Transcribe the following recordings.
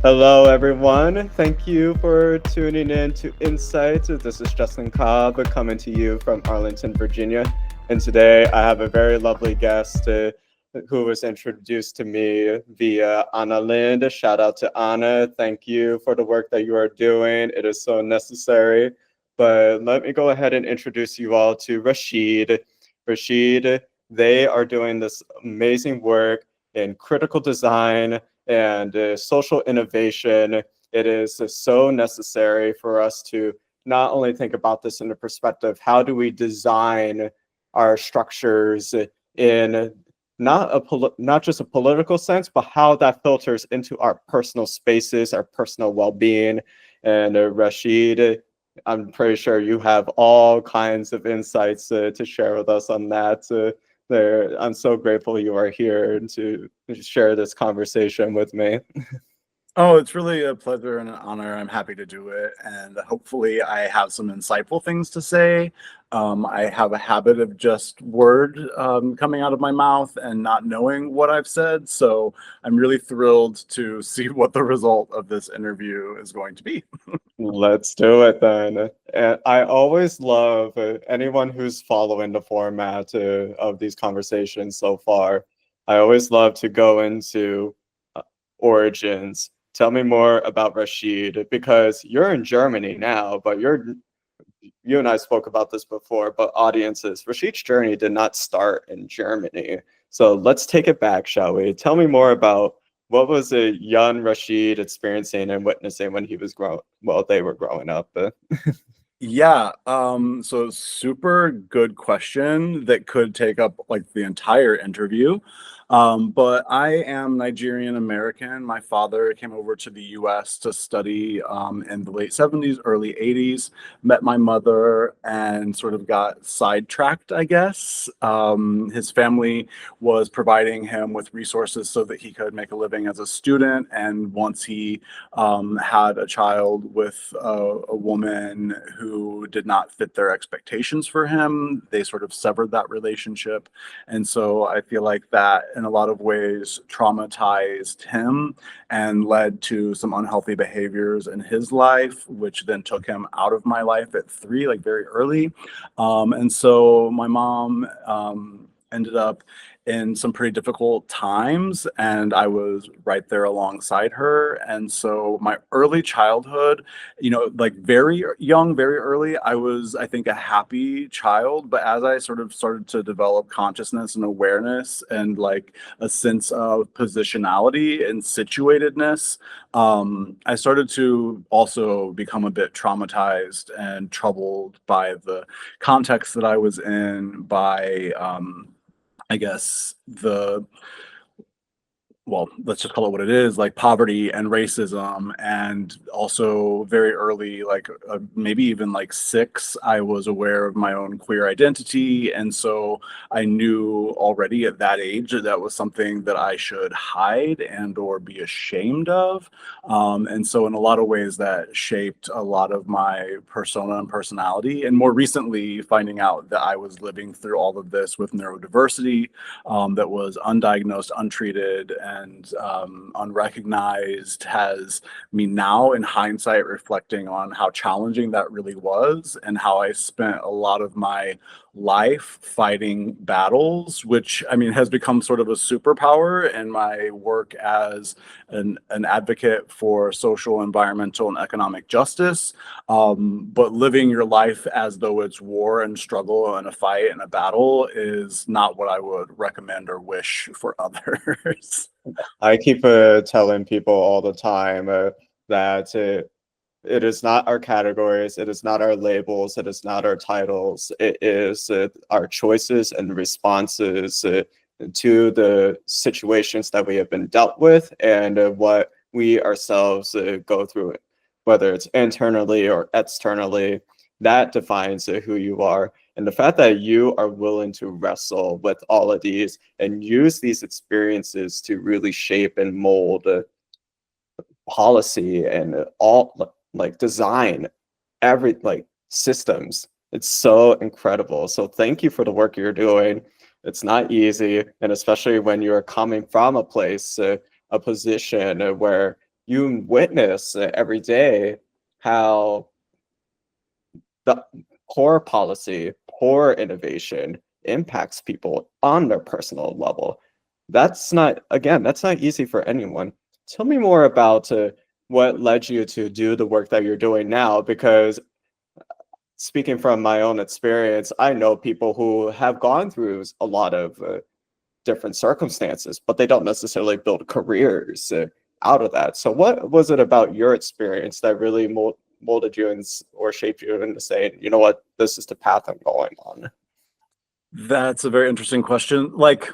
Hello, everyone. Thank you for tuning in to Insights. This is Justin Cobb coming to you from Arlington, Virginia. And today I have a very lovely guest who was introduced to me via Anna Lind. Shout out to Anna. Thank you for the work that you are doing. It is so necessary. But let me go ahead and introduce you all to Rashid. Rashid, they are doing this amazing work in critical design and social innovation. It is so necessary for us to not only think about this in the perspective, how do we design our structures in not just a political sense, but how that filters into our personal spaces, our personal well-being. And Rashid, I'm pretty sure you have all kinds of insights to share with us on that. I'm so grateful you are here to share this conversation with me. Oh, it's really a pleasure and an honor. I'm happy to do it. And hopefully I have some insightful things to say. I have a habit of just word coming out of my mouth and not knowing what I've said. So I'm really thrilled to see what the result of this interview is going to be. Let's do it then. And I always love anyone who's following the format of these conversations so far. I always love to go into origins. Tell me more about Rashid, because you're in Germany now, but you and I spoke about this before, but audiences, Rashid's journey did not start in Germany. So let's take it back, shall we? Tell me more about what was a young Rashid experiencing and witnessing when he was they were growing up. Yeah, so super good question that could take up like the entire interview. But I am Nigerian American. My father came over to the US to study in the late 70s, early 80s, met my mother and sort of got sidetracked, I guess. His family was providing him with resources so that he could make a living as a student. And once he had a child with a woman who did not fit their expectations for him, they sort of severed that relationship. And so I feel like that in a lot of ways traumatized him and led to some unhealthy behaviors in his life, which then took him out of my life at 3, like very early. And so my mom ended up in some pretty difficult times, and I was right there alongside her. And so my early childhood, like very young, very early, I was, I think, a happy child. But as I sort of started to develop consciousness and awareness and like a sense of positionality and situatedness, I started to also become a bit traumatized and troubled by the context that I was in, by I guess let's just call it what it is, like poverty and racism. And also very early, like maybe even like 6, I was aware of my own queer identity. And so I knew already at that age that that was something that I should hide and or be ashamed of. And so in a lot of ways that shaped a lot of my persona and personality. And more recently, finding out that I was living through all of this with neurodiversity, that was undiagnosed, untreated, and unrecognized, has me now in hindsight reflecting on how challenging that really was, and how I spent a lot of my life fighting battles, which I mean has become sort of a superpower in my work as an advocate for social, environmental, and economic justice. But living your life as though it's war and struggle and a fight and a battle is not what I would recommend or wish for others. I keep telling people all the time that it is not our categories, it is not our labels, it is not our titles, it is our choices and responses to the situations that we have been dealt with, and what we ourselves go through, whether it's internally or externally. That defines who you are. And the fact that you are willing to wrestle with all of these and use these experiences to really shape and mold policy and all like design every like systems, it's so incredible. So thank you for the work you're doing. It's not easy, and especially when you're coming from a place, a position where you witness every day how the poor policy, poor innovation impacts people on their personal level. That's not, again, that's not easy for anyone. Tell me more about what led you to do the work that you're doing now, because speaking from my own experience, I know people who have gone through a lot of different circumstances, but they don't necessarily build careers out of that. So what was it about your experience that really molded you or shaped you into saying, you know what, this is the path I'm going on? That's a very interesting question. Like,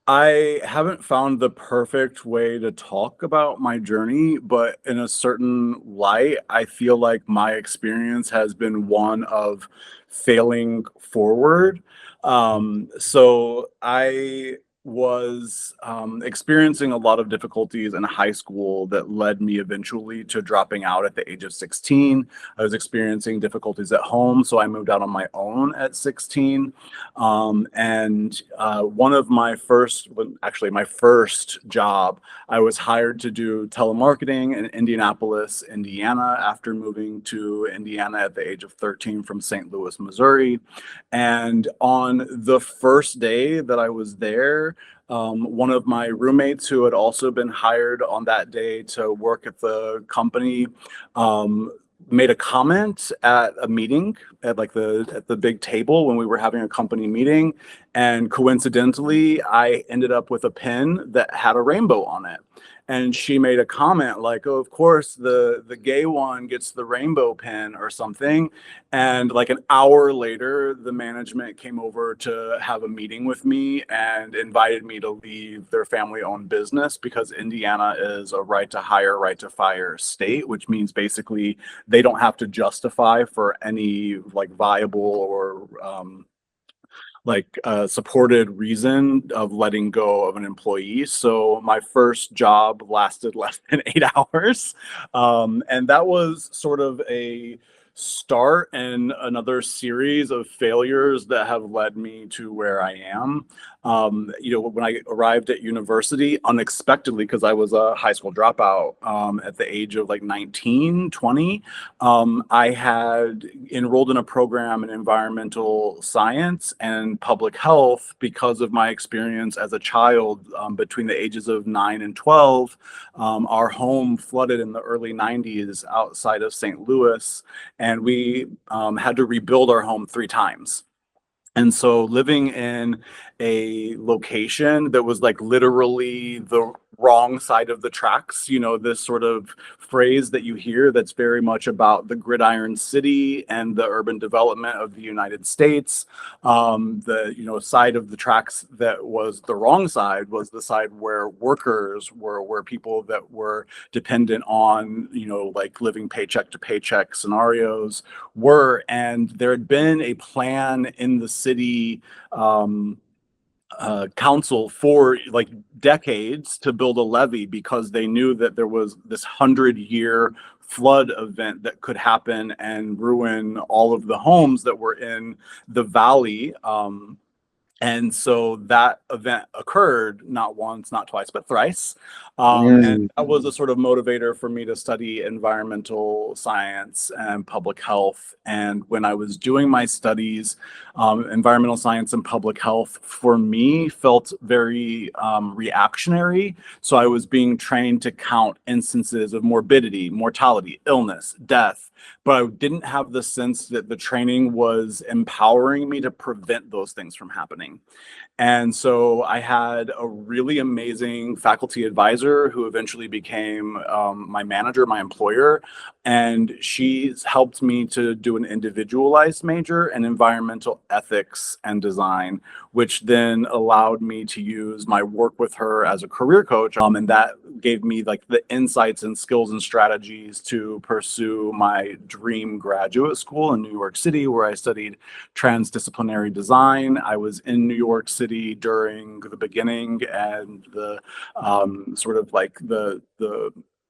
I haven't found the perfect way to talk about my journey, but in a certain light, I feel like my experience has been one of failing forward. So I was experiencing a lot of difficulties in high school that led me eventually to dropping out at the age of 16. I was experiencing difficulties at home, so I moved out on my own at 16. And one of my first, actually my first job, I was hired to do telemarketing in Indianapolis, Indiana, after moving to Indiana at the age of 13 from St. Louis, Missouri. And on the first day that I was there, one of my roommates who had also been hired on that day to work at the company made a comment at a meeting at the big table when we were having a company meeting, and coincidentally I ended up with a pin that had a rainbow on it. And she made a comment like, oh, of course the gay one gets the rainbow pin or something. And like an hour later, the management came over to have a meeting with me and invited me to leave their family-owned business, because Indiana is a right to hire, right to fire state, which means basically they don't have to justify for any like viable or supported reason of letting go of an employee. So my first job lasted less than 8 hours. And that was sort of a start in another series of failures that have led me to where I am. When I arrived at university unexpectedly, because I was a high school dropout at the age of like 19, 20, I had enrolled in a program in environmental science and public health because of my experience as a child between the ages of 9 and 12. Our home flooded in the early 90s outside of St. Louis, and we had to rebuild our home 3 times. And so living in a location that was like literally the wrong side of the tracks, this sort of phrase that you hear that's very much about the gridiron city and the urban development of the United States. The side of the tracks that was the wrong side was the side where workers were, where people that were dependent on, like living paycheck to paycheck scenarios were. And there had been a plan in the city council for like decades to build a levee, because they knew that there was this 100-year flood event that could happen and ruin all of the homes that were in the valley. And so that event occurred not once, not twice, but thrice. And that was a sort of motivator for me to study environmental science and public health. And when I was doing my studies, environmental science and public health for me felt very reactionary. So I was being trained to count instances of morbidity, mortality, illness, death, but I didn't have the sense that the training was empowering me to prevent those things from happening. And so I had a really amazing faculty advisor who eventually became my manager, my employer. And she's helped me to do an individualized major in environmental ethics and design, which then allowed me to use my work with her as a career coach. And that gave me like the insights and skills and strategies to pursue my dream graduate school in New York City, where I studied transdisciplinary design. I was in New York City during the beginning and the sort of like the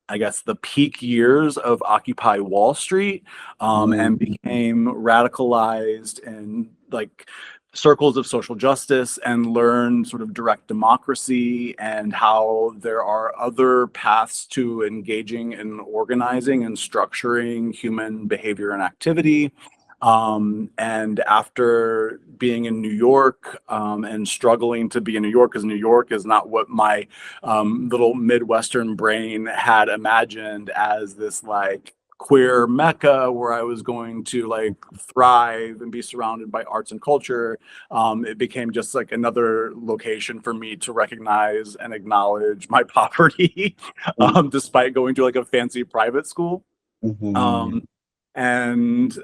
I guess the peak years of Occupy Wall Street, and became radicalized and like circles of social justice and learn sort of direct democracy and how there are other paths to engaging in organizing and structuring human behavior and activity. And after being in New York and struggling to be in New York, because New York is not what my little Midwestern brain had imagined as this like queer mecca where I was going to like thrive and be surrounded by arts and culture, it became just like another location for me to recognize and acknowledge my poverty, despite going to like a fancy private school. Mhm. Um, and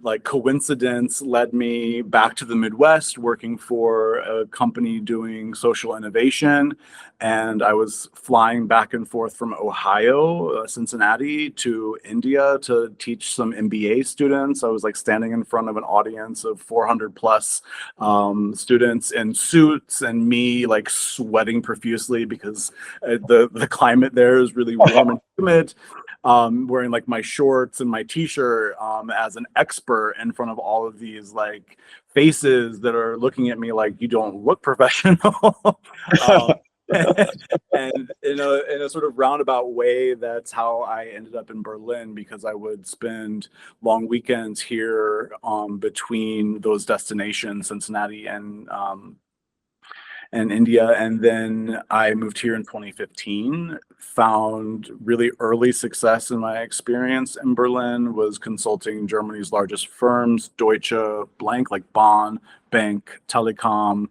like coincidence led me back to the Midwest working for a company doing social innovation. And I was flying back and forth from Ohio, Cincinnati to India to teach some MBA students. I was like standing in front of an audience of 400 plus students in suits, and me like sweating profusely because the climate there is really warm and humid, wearing like my shorts and my t-shirt as an expert in front of all of these like faces that are looking at me like you don't look professional. um, and in a sort of roundabout way, that's how I ended up in Berlin, because I would spend long weekends here between those destinations, Cincinnati and India. And then I moved here in 2015, found really early success in my experience in Berlin, was consulting Germany's largest firms, Deutsche blank, like Bahn, Bank, Telekom,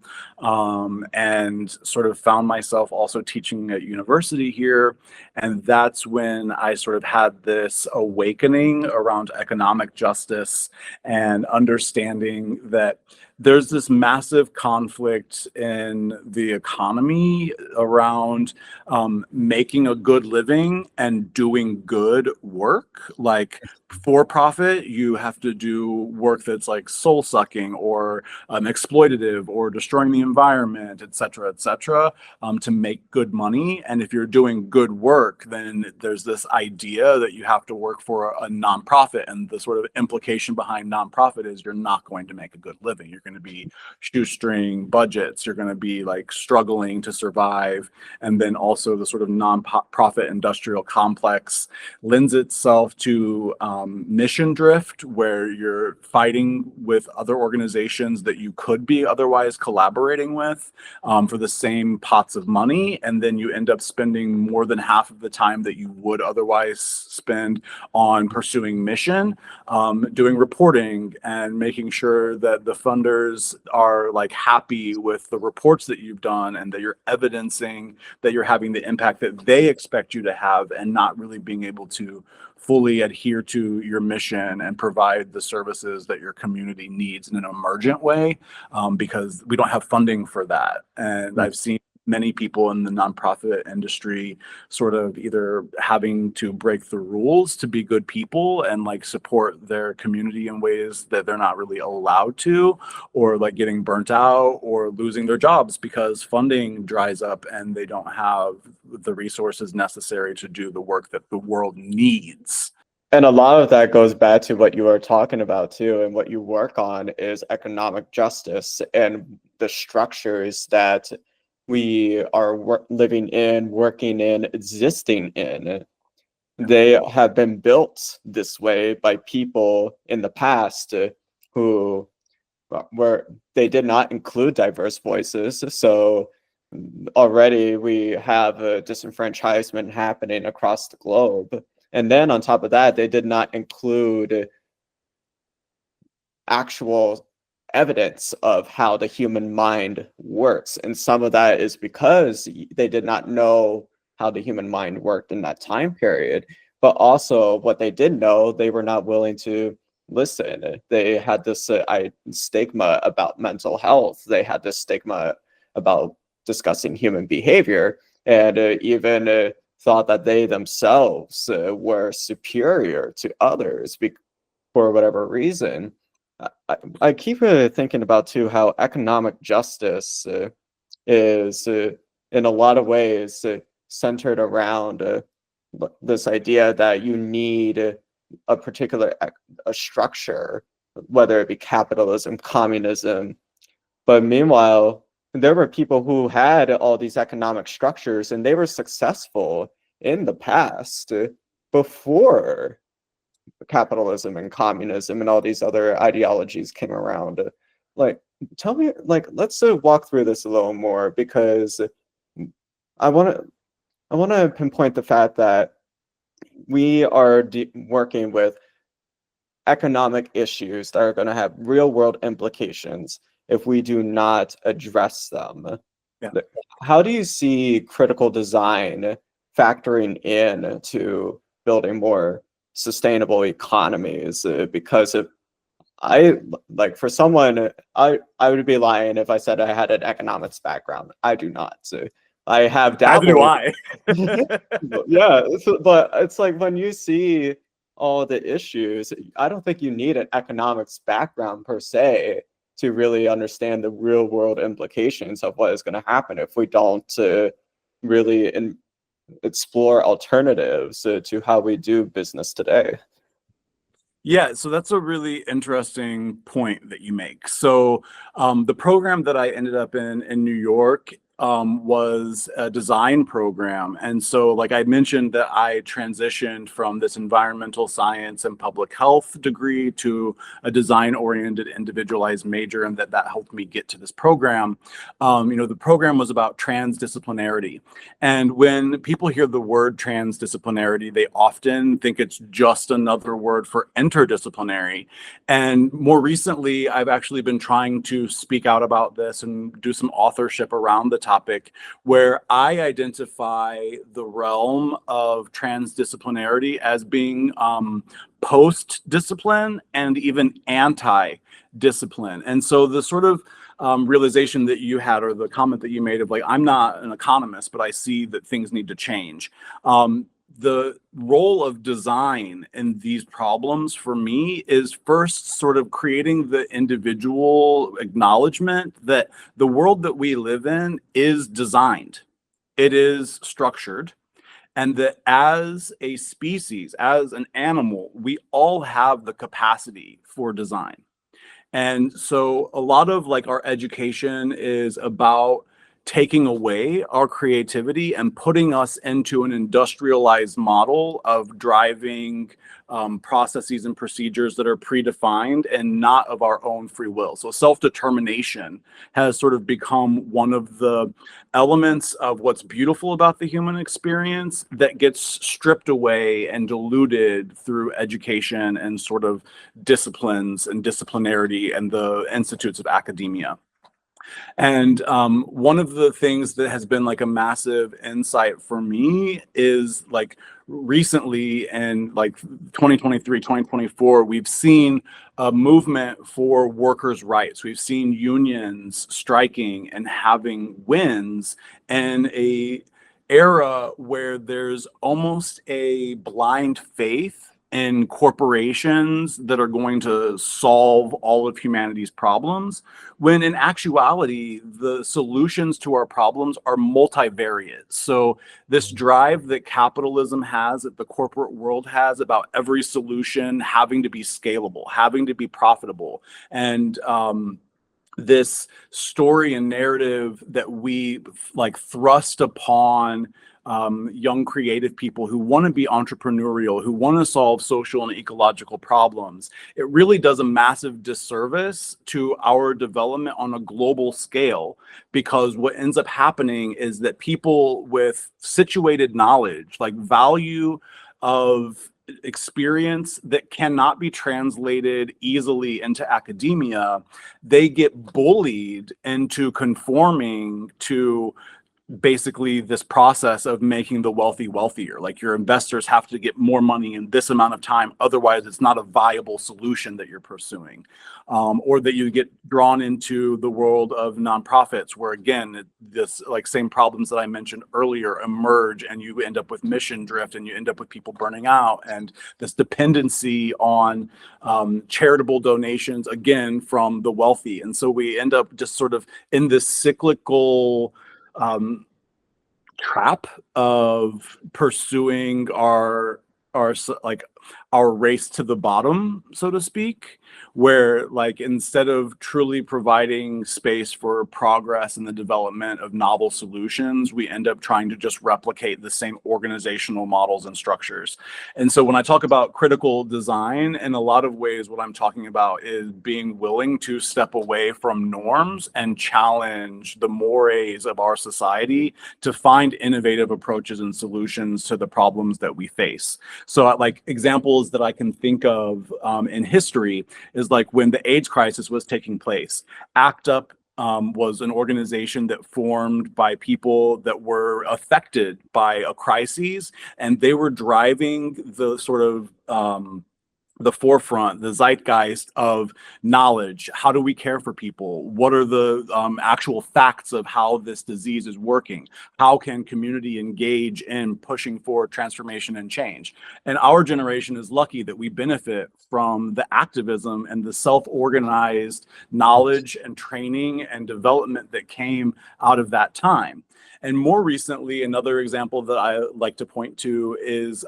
and sort of found myself also teaching at university here. And that's when I sort of had this awakening around economic justice and understanding that there's this massive conflict in the economy around making a good living and doing good work. Like for profit, you have to do work that's like soul sucking or exploitative or destroying the environment, et cetera, to make good money. And if you're doing good work, then there's this idea that you have to work for a nonprofit. And the sort of implication behind nonprofit is you're not going to make a good living. You're going to be shoestring budgets. You're going to be like struggling to survive. And then also the sort of nonprofit industrial complex lends itself to mission drift, where you're fighting with other organizations that you could be otherwise collaborating with for the same pots of money. And then you end up spending more than half of the time that you would otherwise spend on pursuing mission, doing reporting and making sure that the funders are like happy with the reports that you've done and that you're evidencing that you're having the impact that they expect you to have, and not really being able to fully adhere to your mission and provide the services that your community needs in an emergent way, because we don't have funding for that. And I've seen many people in the nonprofit industry sort of either having to break the rules to be good people and like support their community in ways that they're not really allowed to, or like getting burnt out or losing their jobs because funding dries up and they don't have the resources necessary to do the work that the world needs. And a lot of that goes back to what you were talking about too, and what you work on is economic justice and the structures that we are living in, working in, existing in. They have been built this way by people in the past who they did not include diverse voices. So already we have a disenfranchisement happening across the globe. And then on top of that, they did not include actual evidence of how the human mind works. And some of that is because they did not know how the human mind worked in that time period. But also what they did know, they were not willing to listen. They had this stigma about mental health. They had this stigma about discussing human behavior, and even thought that they themselves were superior to others for whatever reason. I keep thinking about too how economic justice is in a lot of ways centered around this idea that you need a particular a structure, whether it be capitalism, communism, But meanwhile, there were people who had all these economic structures and they were successful in the past before capitalism and communism and all these other ideologies came around. Like, tell me, like, let's walk through this a little more because I want to pinpoint the fact that we are working with economic issues that are going to have real world implications if we do not address them. Yeah. How do you see critical design factoring in to building more sustainable economies? Because if I like for someone, I would be lying if I said I had an economics background. I do not. So I have Neither do dabbled. I. Yeah, but it's like when you see all the issues, I don't think you need an economics background per se to really understand the real world implications of what is going to happen if we don't really explore alternatives to how we do business today. Yeah, so that's a really interesting point that you make. So the program that I ended up in New York was a design program. And so like I mentioned that I transitioned from this environmental science and public health degree to a design-oriented individualized major, and that helped me get to this program. The program was about transdisciplinarity. And when people hear the word transdisciplinarity, they often think it's just another word for interdisciplinary. And more recently, I've actually been trying to speak out about this and do some authorship around the topic, where I identify the realm of transdisciplinarity as being post-discipline and even anti-discipline. And so the sort of realization that you had, or the comment that you made of like, I'm not an economist, but I see that things need to change. The role of design in these problems for me is first sort of creating the individual acknowledgement that the world that we live in is designed, it is structured, and that as a species, as an animal, we all have the capacity for design. And so a lot of like our education is about taking away our creativity and putting us into an industrialized model of driving processes and procedures that are predefined and not of our own free will. So self-determination has sort of become one of the elements of what's beautiful about the human experience that gets stripped away and diluted through education and sort of disciplines and disciplinarity and the institutes of academia. And one of the things that has been like a massive insight for me is like recently in like 2023, 2024, we've seen a movement for workers' rights. We've seen unions striking and having wins, and a era where there's almost a blind faith in corporations that are going to solve all of humanity's problems, when in actuality, the solutions to our problems are multivariate. So this drive that capitalism has, that the corporate world has, about every solution having to be scalable, having to be profitable, and this story and narrative that we like thrust upon young creative people who want to be entrepreneurial, who want to solve social and ecological problems, it really does a massive disservice to our development on a global scale, because what ends up happening is that people with situated knowledge, like value of experience that cannot be translated easily into academia, they get bullied into conforming to basically this process of making the wealthy wealthier. Like your investors have to get more money in this amount of time, otherwise it's not a viable solution that you're pursuing. Or that you get drawn into the world of nonprofits, where again, this like same problems that I mentioned earlier emerge, and you end up with mission drift, and you end up with people burning out, and this dependency on charitable donations, again, from the wealthy. And so we end up just sort of in this cyclical trap of pursuing our like our race to the bottom, so to speak, where like instead of truly providing space for progress and the development of novel solutions, we end up trying to just replicate the same organizational models and structures. And so when I talk about critical design, in a lot of ways, what I'm talking about is being willing to step away from norms and challenge the mores of our society to find innovative approaches and solutions to the problems that we face. So like examples that I can think of in history is like when the AIDS crisis was taking place, ACT UP was an organization that formed by people that were affected by a crisis, and they were driving the sort of the forefront, the zeitgeist of knowledge. How do we care for people? What are the actual facts of how this disease is working? How can community engage in pushing for transformation and change? And our generation is lucky that we benefit from the activism and the self-organized knowledge and training and development that came out of that time. And more recently, another example that I like to point to is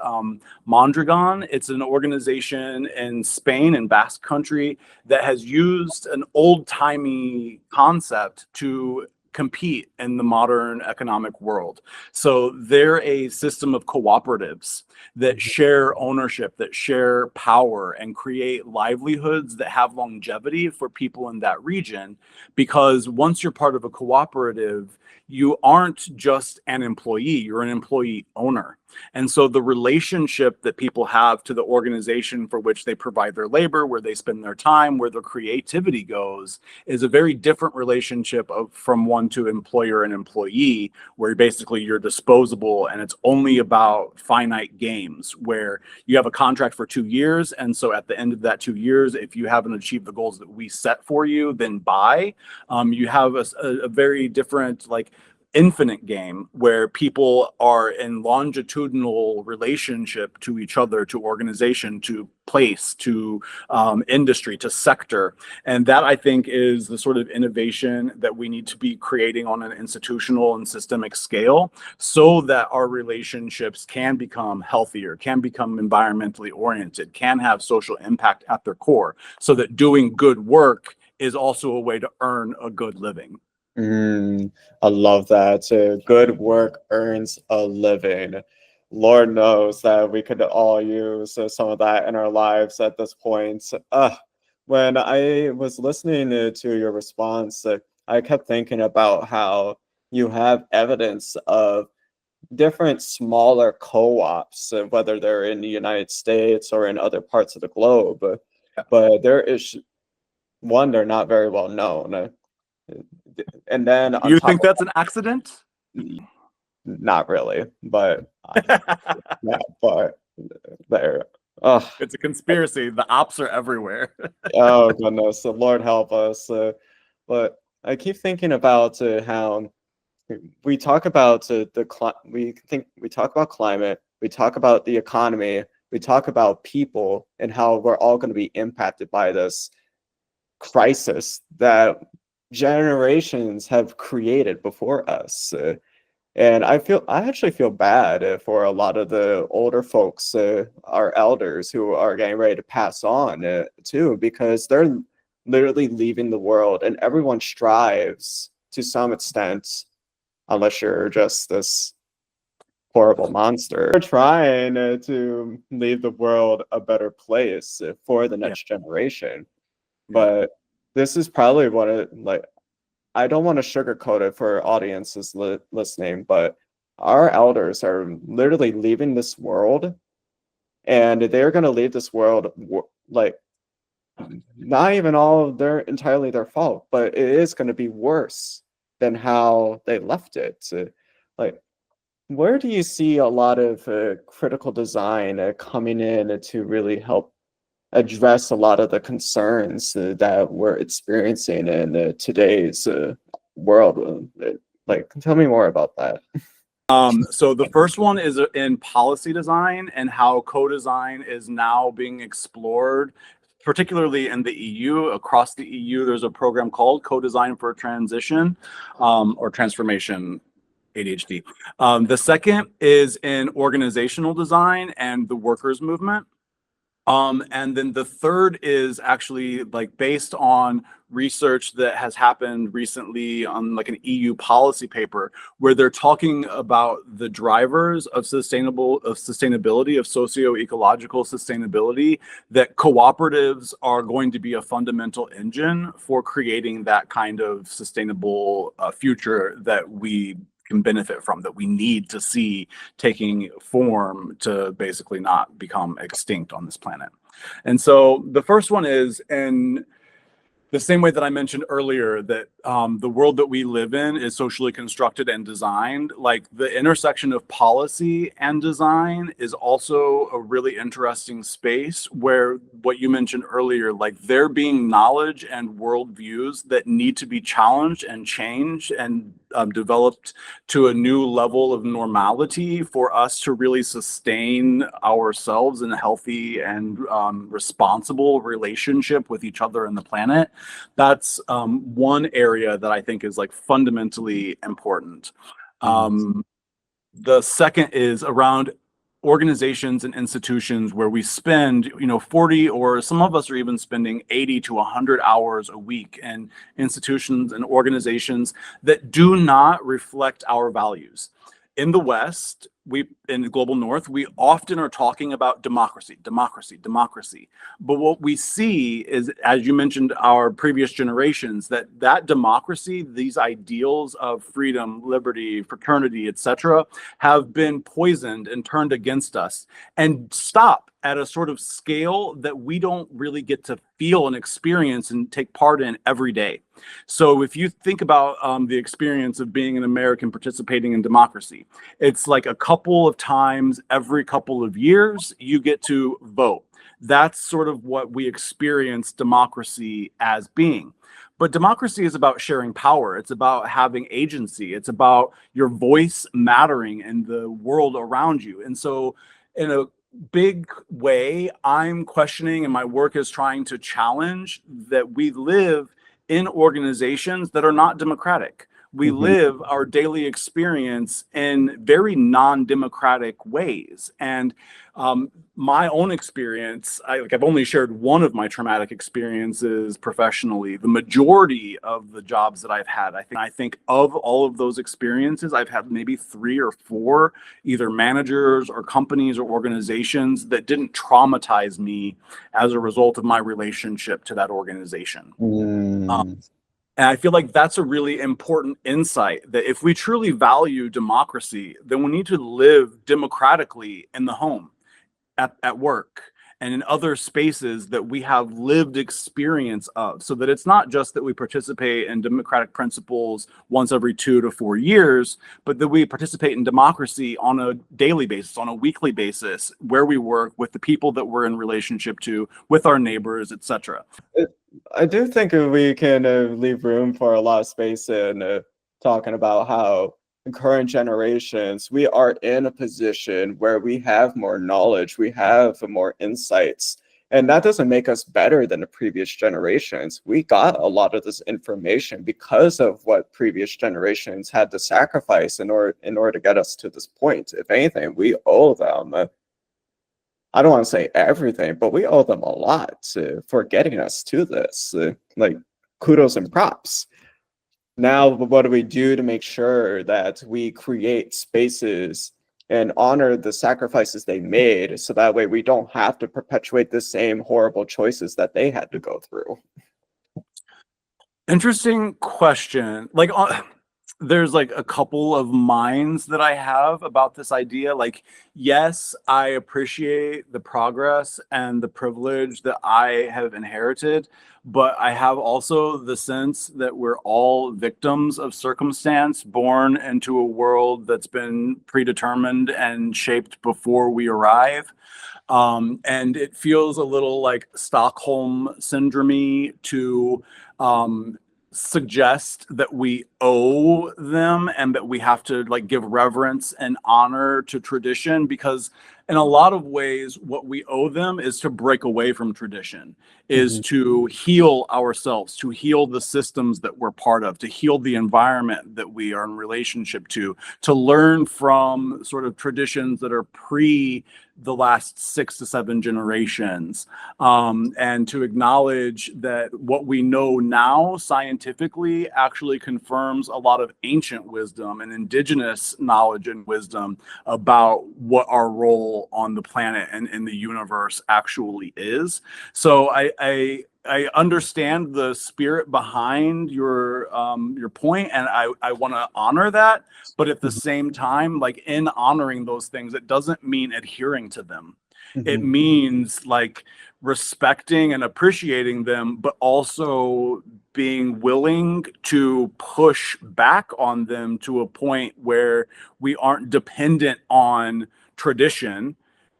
Mondragon. It's an organization in Spain and Basque Country that has used an old-timey concept to compete in the modern economic world. So they're a system of cooperatives that share ownership, that share power, and create livelihoods that have longevity for people in that region. Because once you're part of a cooperative, you aren't just an employee, you're an employee owner. And so the relationship that people have to the organization for which they provide their labor, where they spend their time, where their creativity goes, is a very different relationship from one to employer and employee, where basically you're disposable and it's only about finite games, where you have a contract for 2 years. And so at the end of that 2 years, if you haven't achieved the goals that we set for you, then bye. You have a very different, like, infinite game where people are in longitudinal relationship to each other, to organization, to place, to industry, to sector. And that, I think, is the sort of innovation that we need to be creating on an institutional and systemic scale, so that our relationships can become healthier, can become environmentally oriented, can have social impact at their core, so that doing good work is also a way to earn a good living. I love that. Good work earns a living. Lord knows that we could all use some of that in our lives at this point. When I was listening to your response, I kept thinking about how you have evidence of different smaller co-ops, whether they're in the United States or in other parts of the globe. But there is one, they're not very well known. And then on You top think of that's an accident? not really, but yeah, but there. Oh, It's a conspiracy. The ops are everywhere. oh goodness, the Lord help us. But I keep thinking about how we talk about we talk about climate, we talk about the economy, we talk about people, and how we're all going to be impacted by this crisis that generations have created before us. And I actually feel bad for a lot of the older folks, our elders who are getting ready to pass on too, because they're literally leaving the world, and everyone strives to some extent, unless you're just this horrible monster. We're trying to leave the world a better place for the next generation. But this is probably one of, like, I don't want to sugarcoat it for audiences listening, but our elders are literally leaving this world, and they're going to leave this world like not even all entirely their fault, but it is going to be worse than how they left it. Like, where do you see a lot of critical design coming in to really help address a lot of the concerns that we're experiencing in today's world? Like, tell me more about that. So the first one is in policy design, and how co-design is now being explored, particularly in the EU. Across the EU, there's a program called Co-Design for Transition, or Transformation, ADHD. The second is in organizational design and the workers' movement. And then the third is actually like based on research that has happened recently on like an EU policy paper where they're talking about the drivers of sustainability, of socio-ecological sustainability, that cooperatives are going to be a fundamental engine for creating that kind of sustainable future that we can benefit from, that we need to see taking form to basically not become extinct on this planet. And so the first one is, in the same way that I mentioned earlier, that the world that we live in is socially constructed and designed, like the intersection of policy and design is also a really interesting space where what you mentioned earlier, like there being knowledge and worldviews that need to be challenged and changed and developed to a new level of normality for us to really sustain ourselves in a healthy and responsible relationship with each other and the planet. That's one area that I think is like fundamentally important. The second is around organizations and institutions where we spend 40, or some of us are even spending 80 to 100 hours a week in institutions and organizations that do not reflect our values. In the West, in the global North, we often are talking about democracy. But what we see is, as you mentioned, our previous generations, that democracy, these ideals of freedom, liberty, fraternity, etc., have been poisoned and turned against us and stop at a sort of scale that we don't really get to feel and experience and take part in every day. So if you think about the experience of being an American participating in democracy, it's like a couple of times every couple of years you get to vote. That's sort of what we experience democracy as being. But democracy is about sharing power. It's about having agency. It's about your voice mattering in the world around you. And so in a big way, I'm questioning, and my work is trying to challenge, that we live in organizations that are not democratic. We live our daily experience in very non-democratic ways. And my own experience, I've only shared one of my traumatic experiences professionally. The majority of the jobs that I've had, I think of all of those experiences, I've had maybe 3 or 4 either managers or companies or organizations that didn't traumatize me as a result of my relationship to that organization. And I feel like that's a really important insight, that if we truly value democracy, then we need to live democratically in the home, at work, and in other spaces that we have lived experience of, so that it's not just that we participate in democratic principles once every 2 to 4 years, but that we participate in democracy on a daily basis, on a weekly basis, where we work, with the people that we're in relationship to, with our neighbors, etc. I do think we can leave room for a lot of space in talking about how in current generations, we are in a position where we have more knowledge, we have more insights, and that doesn't make us better than the previous generations. We got a lot of this information because of what previous generations had to sacrifice in order to get us to this point. If anything, we owe them, I don't want to say everything, but we owe them a lot for getting us to this. Like, kudos and props. Now, what do we do to make sure that we create spaces and honor the sacrifices they made, so that way we don't have to perpetuate the same horrible choices that they had to go through? Interesting question. Like, there's like a couple of minds that I have about this idea. Like, yes, I appreciate the progress and the privilege that I have inherited, but I have also the sense that we're all victims of circumstance, born into a world that's been predetermined and shaped before we arrive. And it feels a little like Stockholm syndrome to suggest that we owe them and that we have to like give reverence and honor to tradition, because in a lot of ways, what we owe them is to break away from tradition, is to heal ourselves, to heal the systems that we're part of, to heal the environment that we are in relationship to learn from sort of traditions that are pre the last 6 to 7 generations, and to acknowledge that what we know now scientifically actually confirms a lot of ancient wisdom and indigenous knowledge and wisdom about what our role on the planet and in the universe actually is. So I understand the spirit behind your point, and I want to honor that. But at the same time, like, in honoring those things, it doesn't mean adhering to them. It means like respecting and appreciating them, but also being willing to push back on them to a point where we aren't dependent on tradition.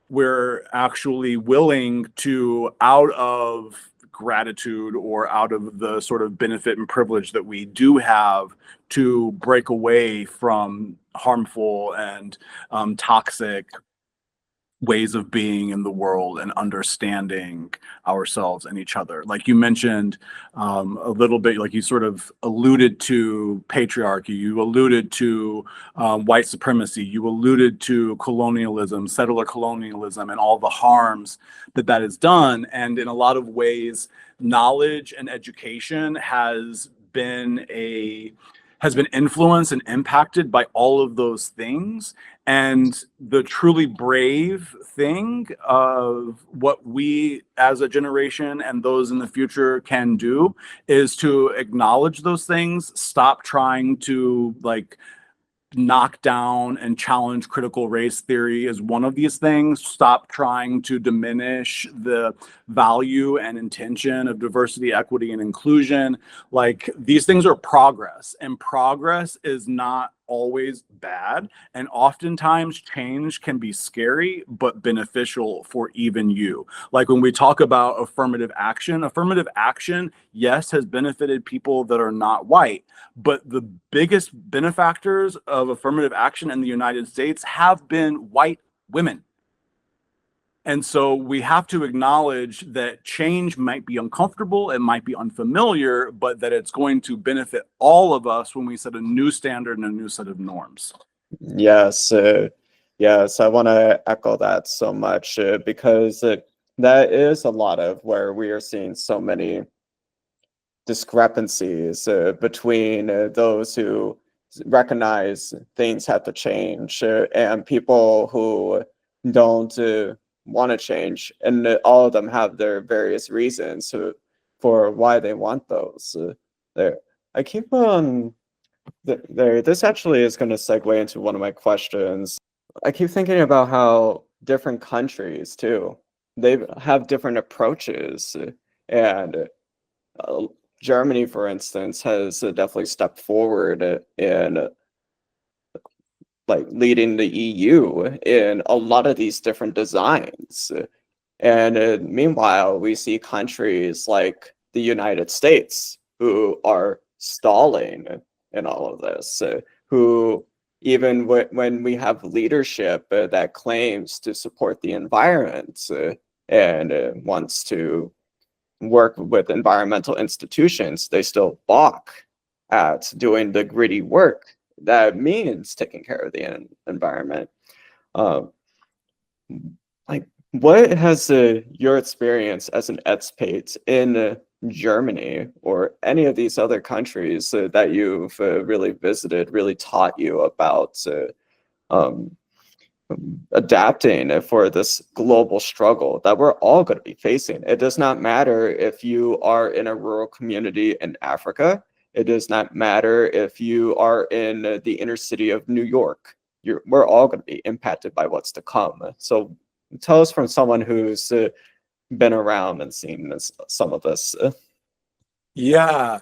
We're actually willing to, out of gratitude or out of the sort of benefit and privilege that we do have, to break away from harmful and toxic ways of being in the world and understanding ourselves and each other. Like you mentioned a little bit, like you sort of alluded to patriarchy, you alluded to white supremacy, you alluded to colonialism, settler colonialism, and all the harms that that has done. And in a lot of ways, knowledge and education has been influenced and impacted by all of those things. And the truly brave thing of what we as a generation and those in the future can do is to acknowledge those things, stop trying to like knock down and challenge critical race theory as one of these things. Stop trying to diminish the value and intention of diversity, equity, and inclusion. Like, these things are progress, and progress is not always bad. And oftentimes change can be scary, but beneficial for even you. Like when we talk about affirmative action, yes, has benefited people that are not white, but the biggest benefactors of affirmative action in the United States have been white women. And so we have to acknowledge that change might be uncomfortable, it might be unfamiliar, but that it's going to benefit all of us when we set a new standard and a new set of norms. Yes, yes, I want to echo that so much because that is a lot of where we are seeing so many discrepancies between those who recognize things have to change and people who don't want to change, and all of them have their various reasons for why they want those. There, I keep there. This actually is going to segue into one of my questions. I keep thinking about how different countries too, they have different approaches, and Germany, for instance, has definitely stepped forward in like leading the EU in a lot of these different designs. And meanwhile, we see countries like the United States who are stalling in all of this, who even when we have leadership that claims to support the environment and wants to work with environmental institutions, they still balk at doing the gritty work that means taking care of the environment. Like, what has your experience as an expat in Germany or any of these other countries that you've really visited really taught you about adapting for this global struggle that we're all going to be facing? It does not matter if you are in a rural community in Africa. It does not matter if you are in the inner city of New York. We're all going to be impacted by what's to come. So tell us from someone who's been around and seen some of this. Yeah.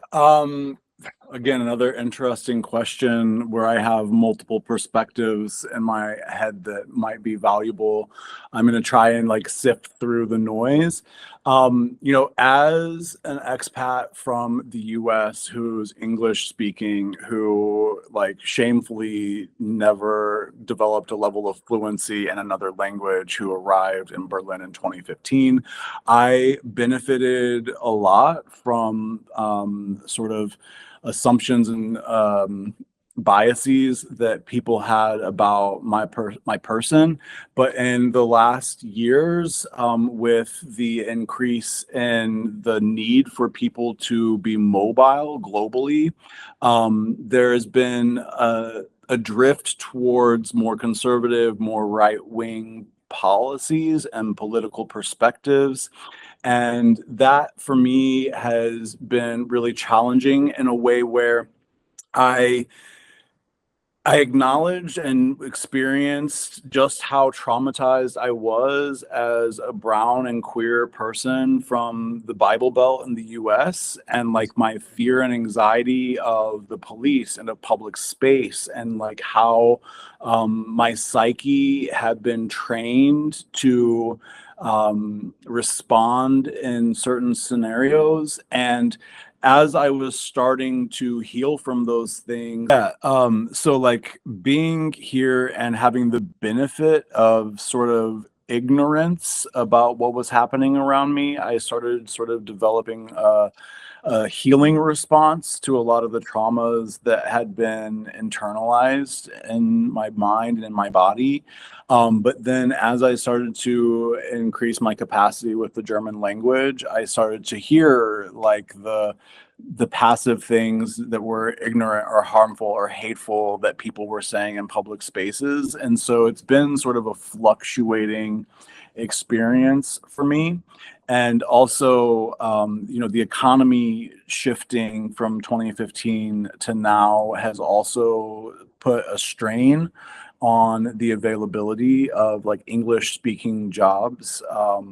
Again, another interesting question where I have multiple perspectives in my head that might be valuable. I'm going to try and like sift through the noise. As an expat from the US who's English speaking, who like shamefully never developed a level of fluency in another language, who arrived in Berlin in 2015, I benefited a lot from sort of assumptions and biases that people had about my person. But in the last years, with the increase in the need for people to be mobile globally, there has been a drift towards more conservative, more right-wing policies and political perspectives. And that for me has been really challenging in a way where I I acknowledged and experienced just how traumatized I was as a brown and queer person from the Bible Belt in the US, and like my fear and anxiety of the police and of public space, and like how my psyche had been trained to respond in certain scenarios. And as I was starting to heal from those things, so like being here and having the benefit of sort of ignorance about what was happening around me, I started sort of developing a healing response to a lot of the traumas that had been internalized in my mind and in my body. But then as I started to increase my capacity with the German language, I started to hear like the passive things that were ignorant or harmful or hateful that people were saying in public spaces. And so it's been sort of a fluctuating experience for me. And also, the economy shifting from 2015 to now has also put a strain on the availability of like English speaking jobs.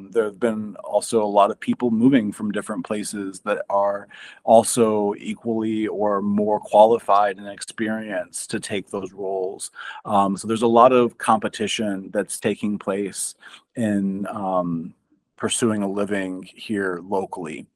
There have been also a lot of people moving from different places that are also equally or more qualified and experienced to take those roles. So there's a lot of competition that's taking place in pursuing a living here locally.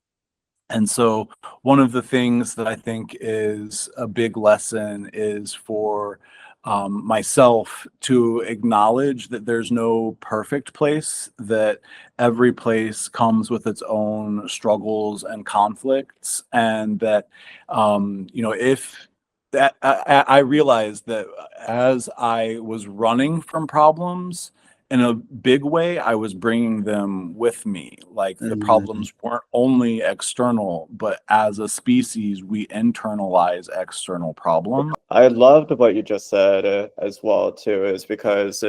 And so one of the things that I think is a big lesson is for myself to acknowledge that there's no perfect place, that every place comes with its own struggles and conflicts, and that, if that I realized that as I was running from problems, in a big way, I was bringing them with me. Like the Mhm. problems weren't only external, but as a species, we internalize external problems. I loved what you just said as well too, is because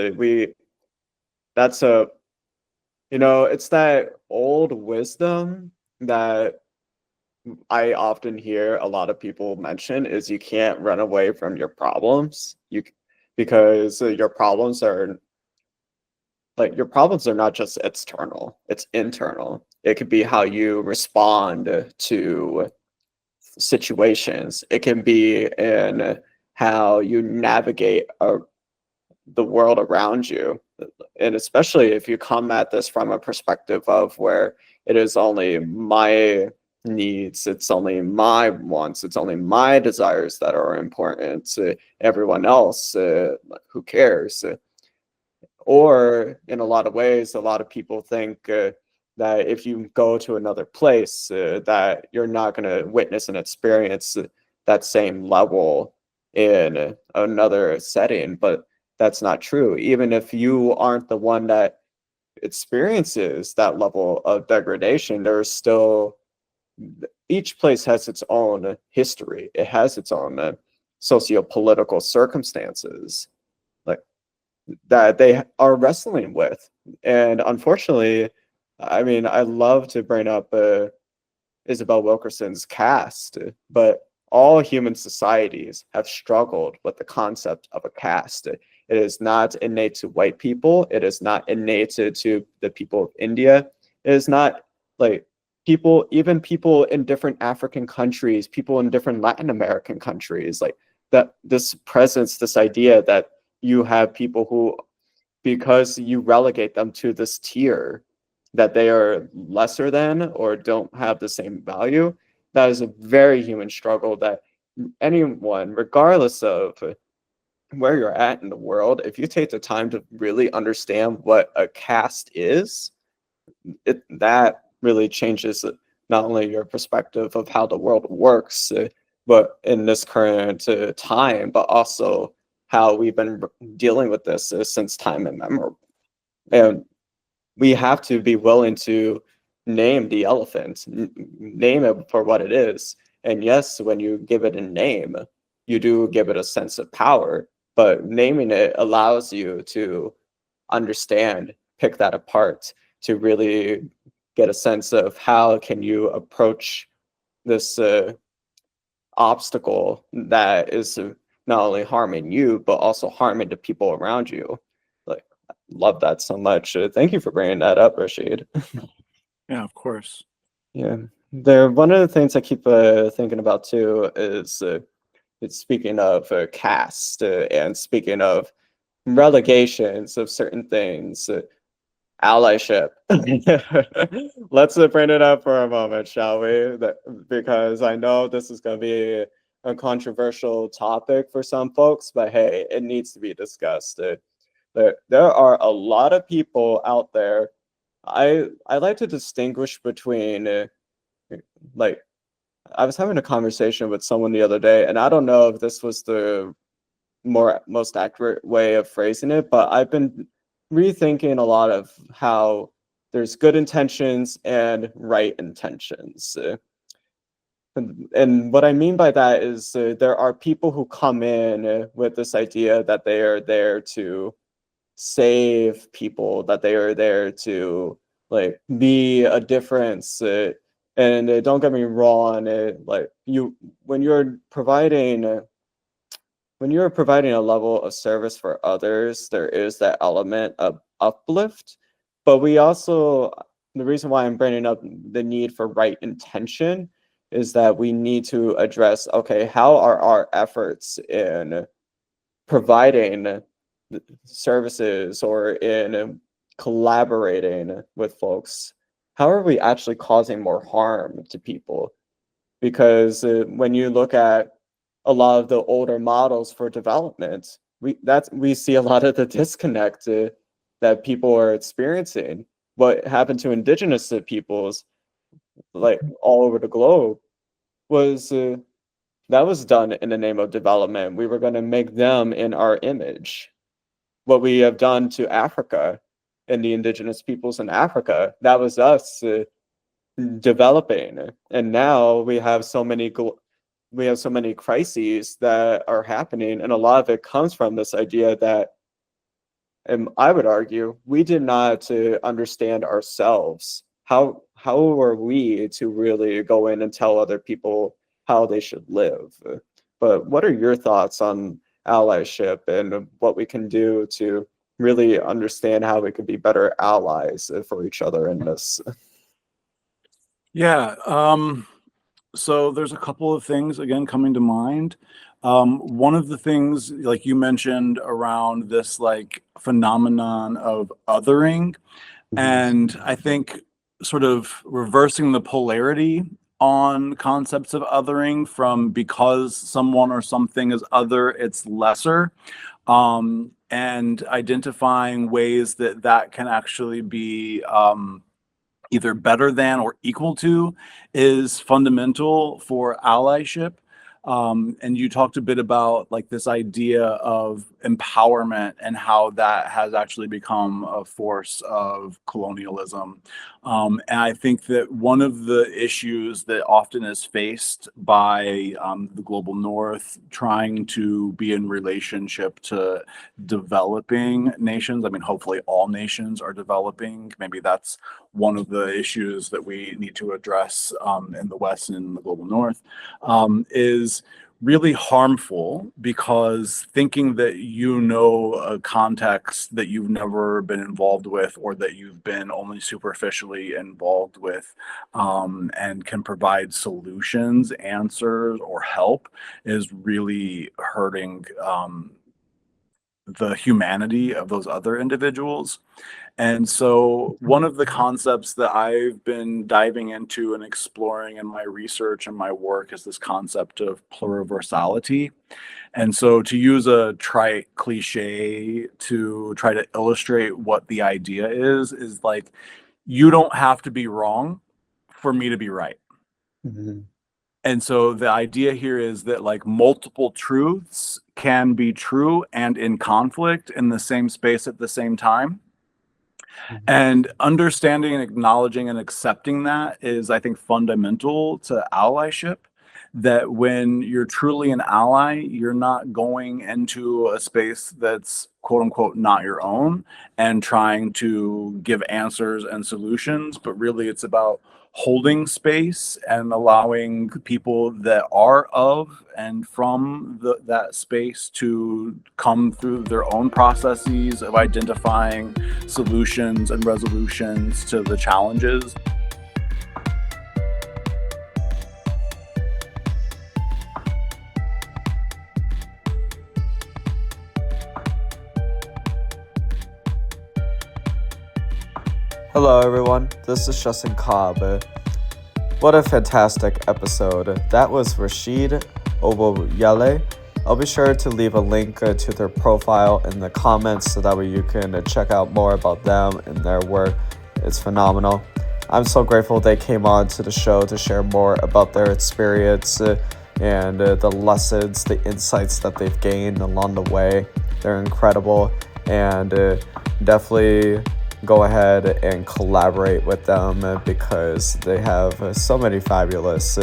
that's it's that old wisdom that I often hear a lot of people mention is you can't run away from your problems. Because your problems are not just external, it's internal. It could be how you respond to situations. It can be in how you navigate the world around you. And especially if you come at this from a perspective of where it is only my needs, it's only my wants, it's only my desires that are important to everyone else, who cares? Or in a lot of ways, a lot of people think that if you go to another place, that you're not going to witness and experience that same level in another setting. But that's not true. Even if you aren't the one that experiences that level of degradation, there's still each place has its own history. It has its own socio-political circumstances. Like that they are wrestling with. And unfortunately, I mean, I love to bring up Isabel Wilkerson's caste, but all human societies have struggled with the concept of a caste. It is not innate to white people. It is not innate to the people of India. It is not like people, even people in different African countries, people in different Latin American countries, like that, this presence, this idea that you have people who, because you relegate them to this tier, that they are lesser than or don't have the same value. That is a very human struggle that anyone, regardless of where you're at in the world, if you take the time to really understand what a caste is, that really changes not only your perspective of how the world works, but in this current time, but also how we've been dealing with this since time immemorial. And we have to be willing to name the elephant, name it for what it is. And yes, when you give it a name, you do give it a sense of power, but naming it allows you to understand, pick that apart, to really get a sense of how can you approach this obstacle that is not only harming you, but also harming the people around you. Like, I love that so much. Thank you for bringing that up, Rashid. Yeah, of course. Yeah, one of the things I keep thinking about too is it's speaking of caste and speaking of relegations of certain things, allyship. Let's bring it up for a moment, shall we? Because I know this is going to be a controversial topic for some folks, but hey, it needs to be discussed. There are a lot of people out there. I like to distinguish between like, I was having a conversation with someone the other day, and I don't know if this was the most accurate way of phrasing it, but I've been rethinking a lot of how there's good intentions and right intentions. And what I mean by that is there are people who come in with this idea that they are there to save people, that they are there to like be a difference. And don't get me wrong, like you, when you're providing a level of service for others, there is that element of uplift. But we also, the reason why I'm bringing up the need for right intention is that we need to address, okay, how are our efforts in providing services or in collaborating with folks? How are we actually causing more harm to people? Because when you look at a lot of the older models for development, we see a lot of the disconnect that people are experiencing. What happened to indigenous peoples, like all over the globe, was that was done in the name of development. We were going to make them in our image. What we have done to Africa and the indigenous peoples in Africa, that was us developing. And now we have so many crises that are happening, and a lot of it comes from this idea that, and I would argue, we did not understand ourselves. How are we to really go in and tell other people how they should live? But what are your thoughts on allyship and what we can do to really understand how we could be better allies for each other in this? Yeah. So there's a couple of things again coming to mind. One of the things, like you mentioned, around this like phenomenon of othering, and I think sort of reversing the polarity on concepts of othering from because someone or something is other, it's lesser, and identifying ways that that can actually be either better than or equal to is fundamental for allyship. And you talked a bit about like this idea of empowerment and how that has actually become a force of colonialism. And I think that one of the issues that often is faced by the global north trying to be in relationship to developing nations, I mean, hopefully all nations are developing. Maybe that's one of the issues that we need to address in the West and in the global North, is really harmful, because thinking that you know a context that you've never been involved with, or that you've been only superficially involved with, and can provide solutions, answers, or help, is really hurting the humanity of those other individuals. And so one of the concepts that I've been diving into and exploring in my research and my work is this concept of pluriversality. And so, to use a trite cliche to try to illustrate what the idea is like, you don't have to be wrong for me to be right. Mhm. And so the idea here is that like multiple truths can be true and in conflict in the same space at the same time. Mhm. And understanding and acknowledging and accepting that is, I think, fundamental to allyship. That when you're truly an ally, you're not going into a space that's quote unquote not your own and trying to give answers and solutions, but really it's about holding space and allowing people that are of and from that space to come through their own processes of identifying solutions and resolutions to the challenges. Hello, everyone. This is Justin Cobb. What a fantastic episode. That was Rashid Owoyele. I'll be sure to leave a link to their profile in the comments so that way you can check out more about them and their work. It's phenomenal. I'm so grateful they came on to the show to share more about their experience and the lessons, the insights that they've gained along the way. They're incredible, and definitely go ahead and collaborate with them because they have so many fabulous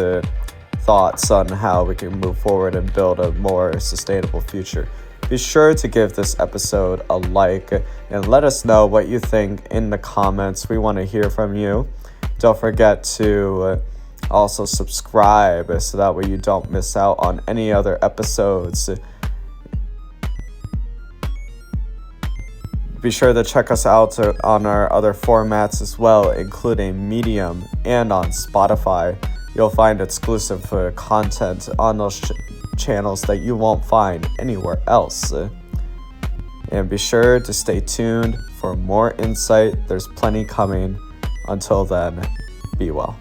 thoughts on how we can move forward and build a more sustainable future. Be sure to give this episode a like and let us know what you think in the comments. We want to hear from you. Don't forget to also subscribe so that way you don't miss out on any other episodes. Be sure to check us out on our other formats as well, including Medium and on Spotify. You'll find exclusive content on those channels that you won't find anywhere else. And be sure to stay tuned for more insight. There's plenty coming. Until then, be well.